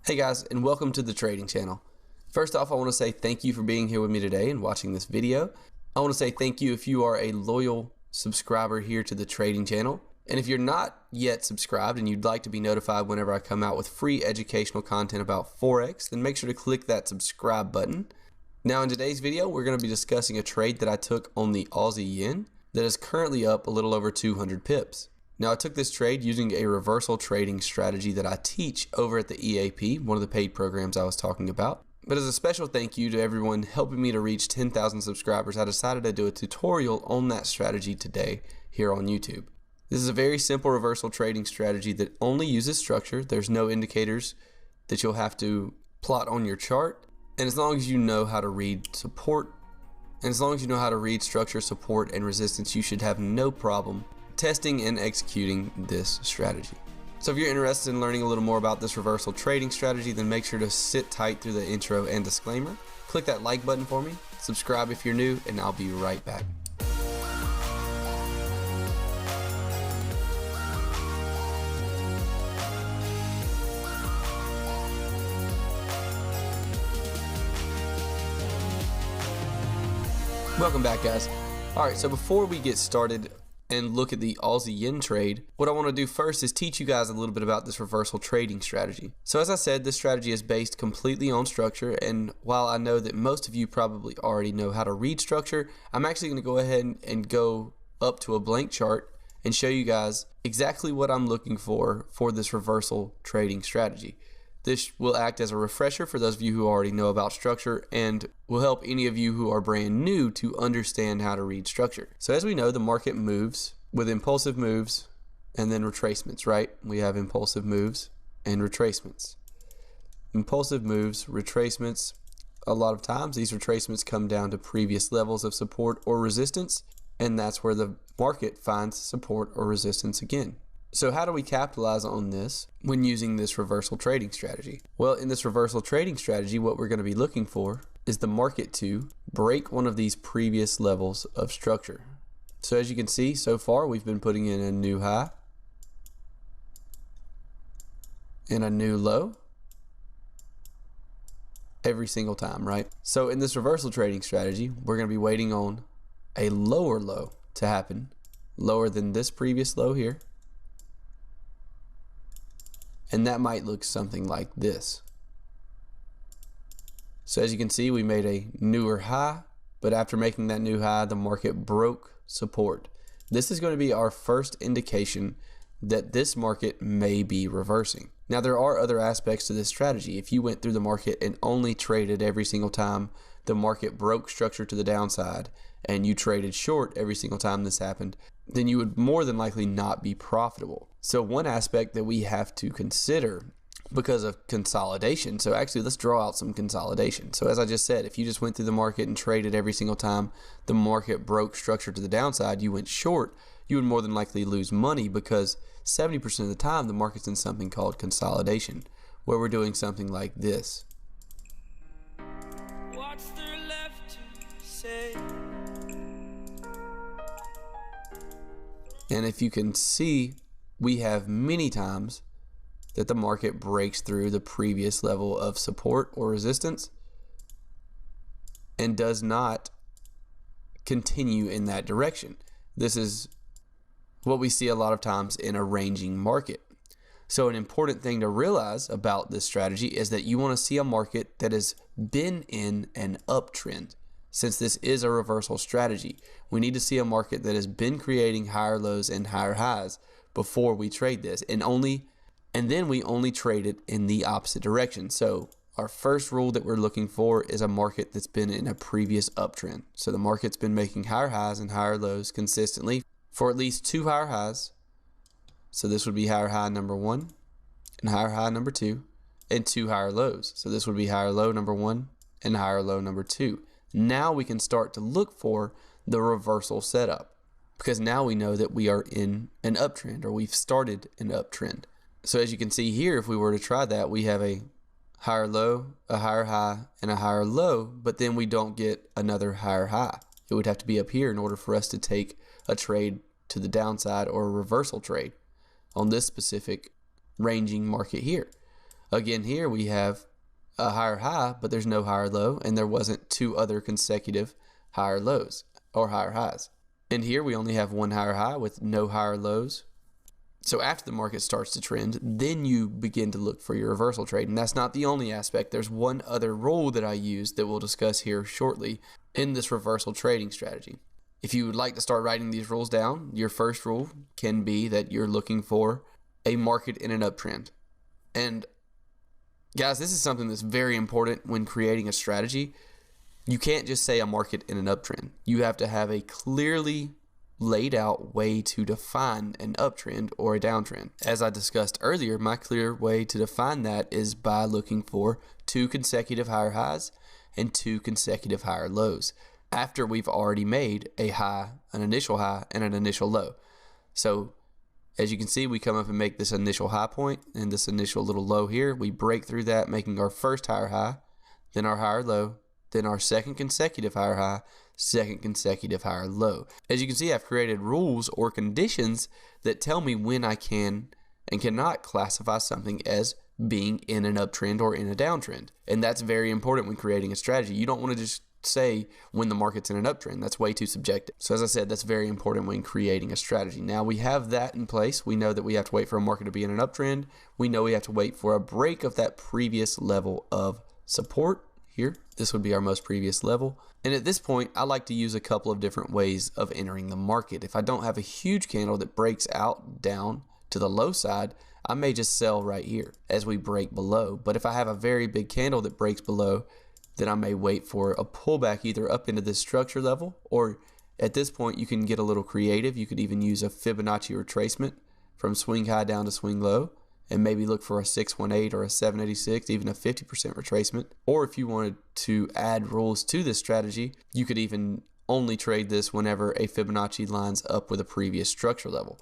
Hey guys, and welcome to the trading channel. First off, I want to say thank you for being here with me today and watching this video. I want to say thank you if you are a loyal subscriber here to the trading channel. And if you're not yet subscribed and you'd like to be notified whenever I come out with free educational content about Forex, then make sure to click that subscribe button. Now in today's video, we're going to be discussing a trade that I took on the Aussie yen that is currently up a little over 200 pips. Now I took this trade using a reversal trading strategy that I teach over at the EAP, one of the paid programs I was talking about. But as a special thank you to everyone helping me to reach 10,000 subscribers, I decided to do a tutorial on that strategy today here on YouTube. This is a very simple reversal trading strategy that only uses structure. There's no indicators that you'll have to plot on your chart. And as long as you know how to read support, and as long as you know how to read structure, support, and resistance, you should have no problem testing and executing this strategy. So if you're interested in learning a little more about this reversal trading strategy, then make sure to sit tight through the intro and disclaimer. Click that like button for me, subscribe if you're new, and I'll be right back. Welcome back, guys. Alright, so before we get started and look at the Aussie yen trade, what I want to do first is teach you guys a little bit about this reversal trading strategy. So as I said, this strategy is based completely on structure, and while I know that most of you probably already know how to read structure, I'm actually going to go ahead and go up to a blank chart and show you guys exactly what I'm looking for this reversal trading strategy. This will act as a refresher for those of you who already know about structure and will help any of you who are brand new to understand how to read structure. So as we know, the market moves with impulsive moves and then retracements, right? We have impulsive moves and retracements. Impulsive moves, retracements, a lot of times these retracements come down to previous levels of support or resistance, and that's where the market finds support or resistance again. So how do we capitalize on this when using this reversal trading strategy? Well, in this reversal trading strategy, what we're going to be looking for is the market to break one of these previous levels of structure. So as you can see, so far we've been putting in a new high and a new low every single time, right? So in this reversal trading strategy, we're going to be waiting on a lower low to happen, lower than this previous low here. And that might look something like this. So as you can see, we made a newer high, but after making that new high, the market broke support. This is going to be our first indication that this market may be reversing. Now, there are other aspects to this strategy. If you went through the market and only traded every single time the market broke structure to the downside, and you traded short every single time this happened, then you would more than likely not be profitable. So one aspect that we have to consider because of consolidation, so actually let's draw out some consolidation. So as I just said, if you just went through the market and traded every single time the market broke structure to the downside, you went short, you would more than likely lose money because 70% of the time the market's in something called consolidation, where we're doing something like this. What's there left to say? And if you can see, we have many times that the market breaks through the previous level of support or resistance and does not continue in that direction. This is what we see a lot of times in a ranging market. So an important thing to realize about this strategy is that you want to see a market that has been in an uptrend. Since this is a reversal strategy, we need to see a market that has been creating higher lows and higher highs before we trade this, and then we only trade it in the opposite direction. So our first rule that we're looking for is a market that's been in a previous uptrend. So the market's been making higher highs and higher lows consistently for at least two higher highs. So this would be higher high number 1 and higher high number 2 and two higher lows. So this would be higher low number 1 and higher low number 2. Now we can start to look for the reversal setup because now we know that we are in an uptrend, or we've started an uptrend. So as you can see here, if we were to try that, we have a higher low, a higher high, and a higher low, but then we don't get another higher high. It would have to be up here in order for us to take a trade to the downside or a reversal trade on this specific ranging market here. Again, here we have a higher high, but there's no higher low, and there wasn't two other consecutive higher lows or higher highs. And here we only have one higher high with no higher lows. So after the market starts to trend, then you begin to look for your reversal trade. And that's not the only aspect. There's one other rule that I use that we'll discuss here shortly in this reversal trading strategy. If you would like to start writing these rules down, your first rule can be that you're looking for a market in an uptrend. And guys, this is something that's very important when creating a strategy. You can't just say a market in an uptrend. You have to have a clearly laid out way to define an uptrend or a downtrend. As I discussed earlier, my clear way to define that is by looking for two consecutive higher highs and two consecutive higher lows after we've already made a high, an initial high, and an initial low. So as you can see, we come up and make this initial high point and this initial little low here. We break through that, making our first higher high, then our higher low, then our second consecutive higher high, second consecutive higher low. As you can see, I've created rules or conditions that tell me when I can and cannot classify something as being in an uptrend or in a downtrend. And that's very important when creating a strategy. You don't want to just say when the market's in an uptrend. That's way too subjective. So as I said, that's very important when creating a strategy. Now we have that in place. We know that we have to wait for a market to be in an uptrend. We know we have to wait for a break of that previous level of support here. This would be our most previous level. And at this point, I like to use a couple of different ways of entering the market. If I don't have a huge candle that breaks out down to the low side, I may just sell right here as we break below. But if I have a very big candle that breaks below, then I may wait for a pullback either up into this structure level, or at this point you can get a little creative. You could even use a Fibonacci retracement from swing high down to swing low, and maybe look for a 618 or a 786, even a 50% retracement. Or if you wanted to add rules to this strategy, you could even only trade this whenever a Fibonacci lines up with a previous structure level,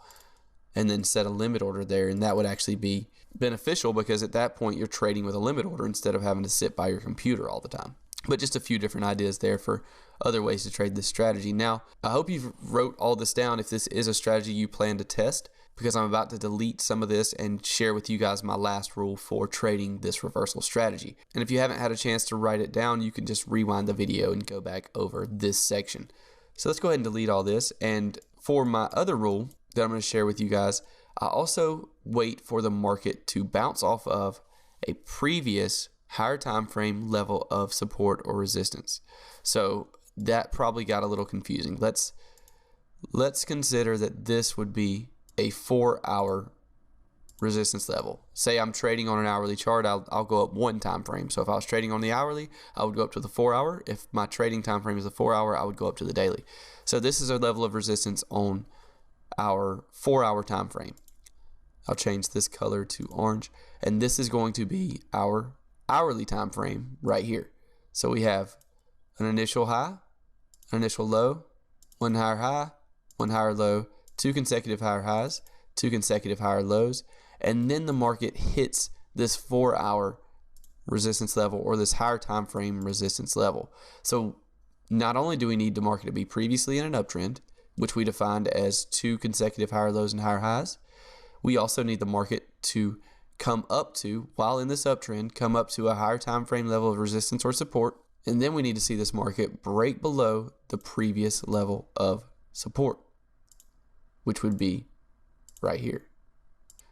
and then set a limit order there. And that would actually be beneficial because at that point you're trading with a limit order instead of having to sit by your computer all the time. But just a few different ideas there for other ways to trade this strategy. Now, I hope you've wrote all this down if this is a strategy you plan to test, because I'm about to delete some of this and share with you guys my last rule for trading this reversal strategy. And if you haven't had a chance to write it down, you can just rewind the video and go back over this section. So let's go ahead and delete all this. And for my other rule that I'm going to share with you guys, I also wait for the market to bounce off of a previous higher time frame level of support or resistance. So that probably got a little confusing. Let's consider that this would be a 4-hour resistance level. Say I'm trading on an hourly chart, I'll go up one time frame. So if I was trading on the hourly, I would go up to the 4-hour. If my trading time frame is the 4-hour, I would go up to the daily. So this is a level of resistance on our 4-hour time frame. I'll change this color to orange, and this is going to be our hourly time frame right here. So we have an initial high, an initial low, one higher low, two consecutive higher highs, two consecutive higher lows, and then the market hits this 4-hour resistance level or this higher time frame resistance level. So not only do we need the market to be previously in an uptrend, which we defined as two consecutive higher lows and higher highs, we also need the market to come up to, while in this uptrend, come up to a higher time frame level of resistance or support, and then we need to see this market break below the previous level of support, which would be right here.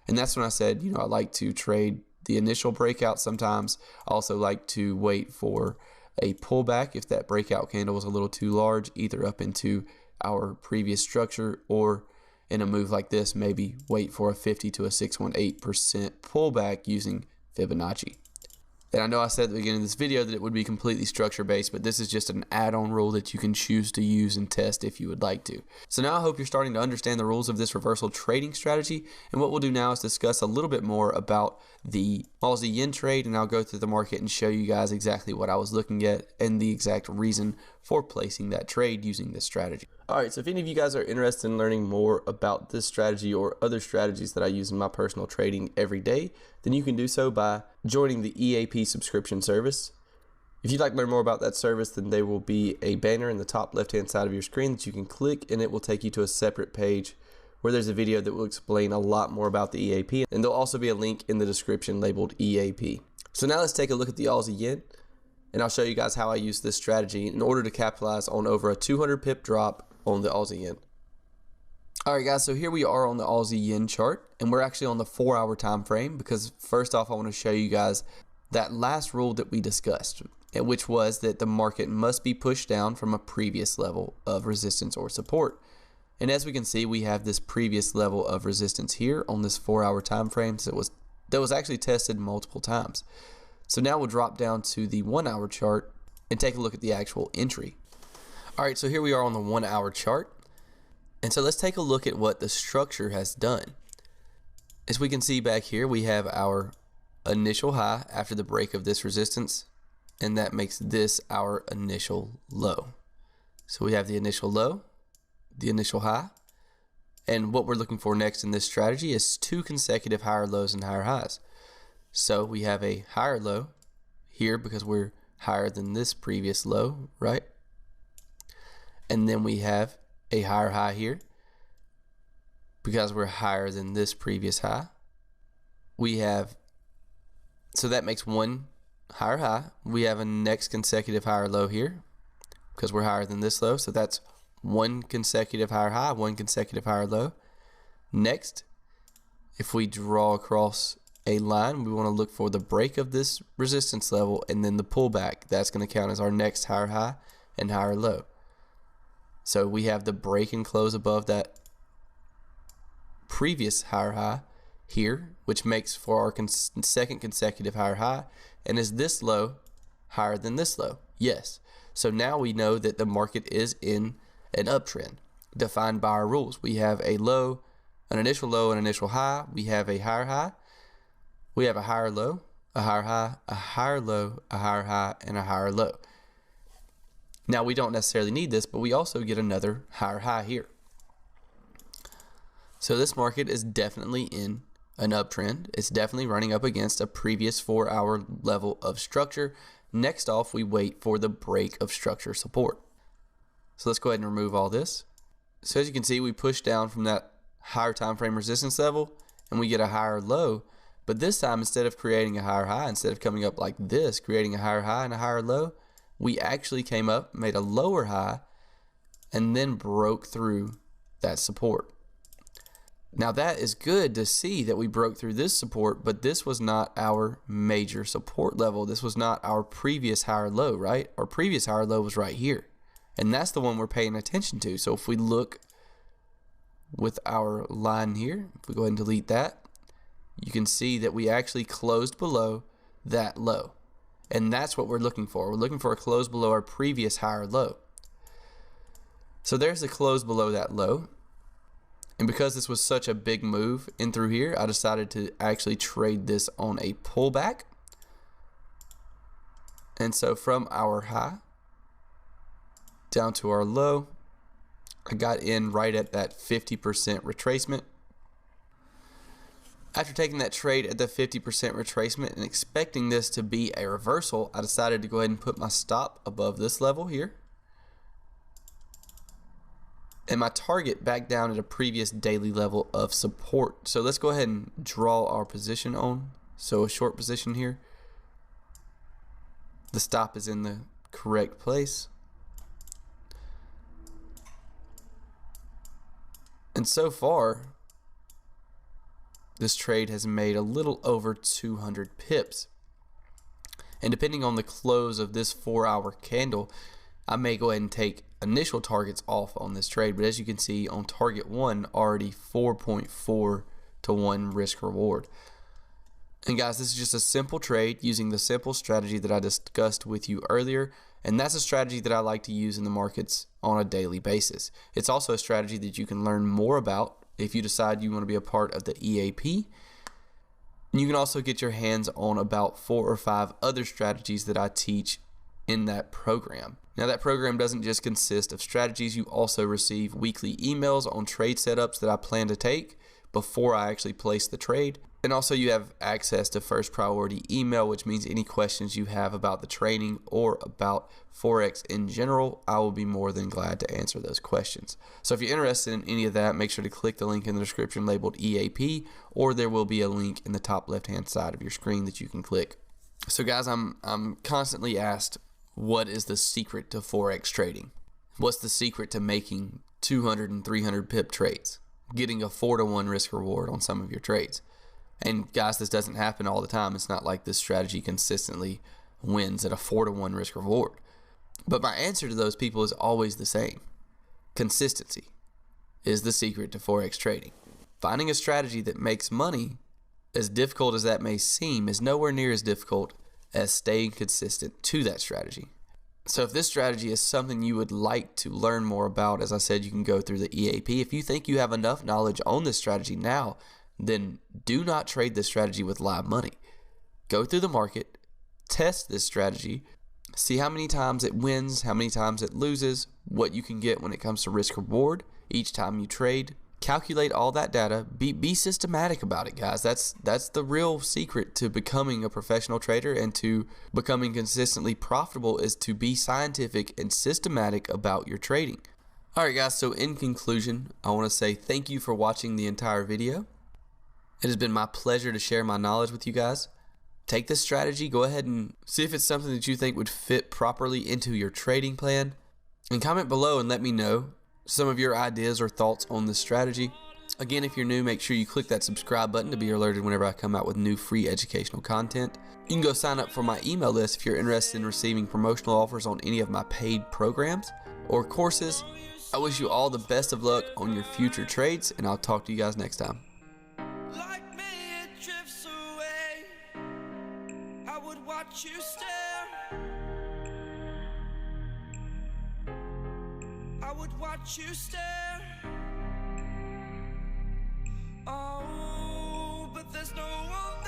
And that's when I said, I like to trade the initial breakout sometimes. I also like to wait for a pullback if that breakout candle was a little too large, either up into our previous structure, or in a move like this, maybe wait for a 50 to a 618% pullback using Fibonacci. And I know I said at the beginning of this video that it would be completely structure based, but this is just an add-on rule that you can choose to use and test if you would like to. So now I hope you're starting to understand the rules of this reversal trading strategy. And what we'll do now is discuss a little bit more about the Aussie yen trade, and I'll go through the market and show you guys exactly what I was looking at and the exact reason for placing that trade using this strategy. Alright, so if any of you guys are interested in learning more about this strategy or other strategies that I use in my personal trading every day, then you can do so by joining the EAP subscription service. If you'd like to learn more about that service, then there will be a banner in the top left hand side of your screen that you can click, and it will take you to a separate page where there's a video that will explain a lot more about the EAP, and there'll also be a link in the description labeled EAP. So now let's take a look at the Aussie yen, and I'll show you guys how I use this strategy in order to capitalize on over a 200 pip drop on the Aussie yen. Alright guys, so here we are on the Aussie yen chart, and we're actually on the 4-hour time frame, because first off I want to show you guys that last rule that we discussed, which was that the market must be pushed down from a previous level of resistance or support. And as we can see, we have this previous level of resistance here on this 4-hour time frame that was actually tested multiple times. So now we'll drop down to the 1-hour chart and take a look at the actual entry. Alright, so here we are on the 1-hour chart. And so let's take a look at what the structure has done. As we can see back here, we have our initial high after the break of this resistance, and that makes this our initial low. So we have the initial low, the initial high, and what we're looking for next in this strategy is 2 consecutive higher lows and higher highs. So we have a higher low here because we're higher than this previous low, right? And then we have a higher high here because we're higher than this previous high. So that makes 1 higher high. We have a next consecutive higher low here because we're higher than this low. So that's 1 consecutive higher high, 1 consecutive higher low. Next, if we draw across a line, we want to look for the break of this resistance level and then the pullback. That's going to count as our next higher high and higher low. So we have the break and close above that previous higher high here, which makes for our second consecutive higher high. And is this low higher than this low? Yes. So now we know that the market is in an uptrend defined by our rules. We have a low, an initial low, an initial high. We have a higher high. We have a higher low, a higher high, a higher low, a higher high, and a higher low. Now we don't necessarily need this, but we also get another higher high here. So this market is definitely in an uptrend. It's definitely running up against a previous 4-hour level of structure. Next off, we wait for the break of structure support. So let's go ahead and remove all this. So as you can see, we push down from that higher time frame resistance level and we get a higher low. But this time, instead of creating a higher high, instead of coming up like this, creating a higher high and a higher low, we actually came up, made a lower high, and then broke through that support. Now that is good to see that we broke through this support, but this was not our major support level. This was not our previous higher low, right? Our previous higher low was right here. And that's the one we're paying attention to. So if we look with our line here, if we go ahead and delete that, you can see that we actually closed below that low. And that's what we're looking for. We're looking for a close below our previous higher low. So there's the close below that low. And because this was such a big move in through here, I decided to actually trade this on a pullback. And so from our high down to our low, I got in right at that 50% retracement. After taking that trade at the 50% retracement and expecting this to be a reversal, I decided to go ahead and put my stop above this level here. And my target back down at a previous daily level of support. So let's go ahead and draw our position on. So a short position here. The stop is in the correct place. And so far, this trade has made a little over 200 pips. And depending on the close of this 4-hour candle, I may go ahead and take initial targets off on this trade. But as you can see on target 1, already 4.4 to 1 risk reward. And guys, this is just a simple trade using the simple strategy that I discussed with you earlier. And that's a strategy that I like to use in the markets on a daily basis. It's also a strategy that you can learn more about if you decide you want to be a part of the EAP. And you can also get your hands on about 4 or 5 other strategies that I teach in that program. Now that program doesn't just consist of strategies. You also receive weekly emails on trade setups that I plan to take before I actually place the trade. And also you have access to first priority email, which means any questions you have about the trading or about Forex in general, I will be more than glad to answer those questions. So if you're interested in any of that, make sure to click the link in the description labeled EAP, or there will be a link in the top left-hand side of your screen that you can click. So guys, I'm constantly asked, what is the secret to Forex trading? What's the secret to making 200 and 300 pip trades? Getting a 4-to-1 risk reward on some of your trades. And guys, this doesn't happen all the time. It's not like this strategy consistently wins at a 4-to-1 risk reward. But my answer to those people is always the same. Consistency is the secret to Forex trading. Finding a strategy that makes money, as difficult as that may seem, is nowhere near as difficult as staying consistent to that strategy. So if this strategy is something you would like to learn more about, as I said, you can go through the EAP. If you think you have enough knowledge on this strategy now, then do not trade this strategy with live money. Go through the market, test this strategy, see how many times it wins, how many times it loses, what you can get when it comes to risk reward each time you trade. Calculate all that data. Be systematic about it, guys. That's the real secret to becoming a professional trader and to becoming consistently profitable, is to be scientific and systematic about your trading. Alright guys, so in conclusion, I want to say thank you for watching the entire video. It has been my pleasure to share my knowledge with you guys. Take this strategy, go ahead and see if it's something that you think would fit properly into your trading plan. And comment below and let me know some of your ideas or thoughts on this strategy. Again, if you're new, make sure you click that subscribe button to be alerted whenever I come out with new free educational content. You can go sign up for my email list if you're interested in receiving promotional offers on any of my paid programs or courses. I wish you all the best of luck on your future trades, and I'll talk to you guys next time. Watch you stare. I would watch you stare. Oh, but there's no one there.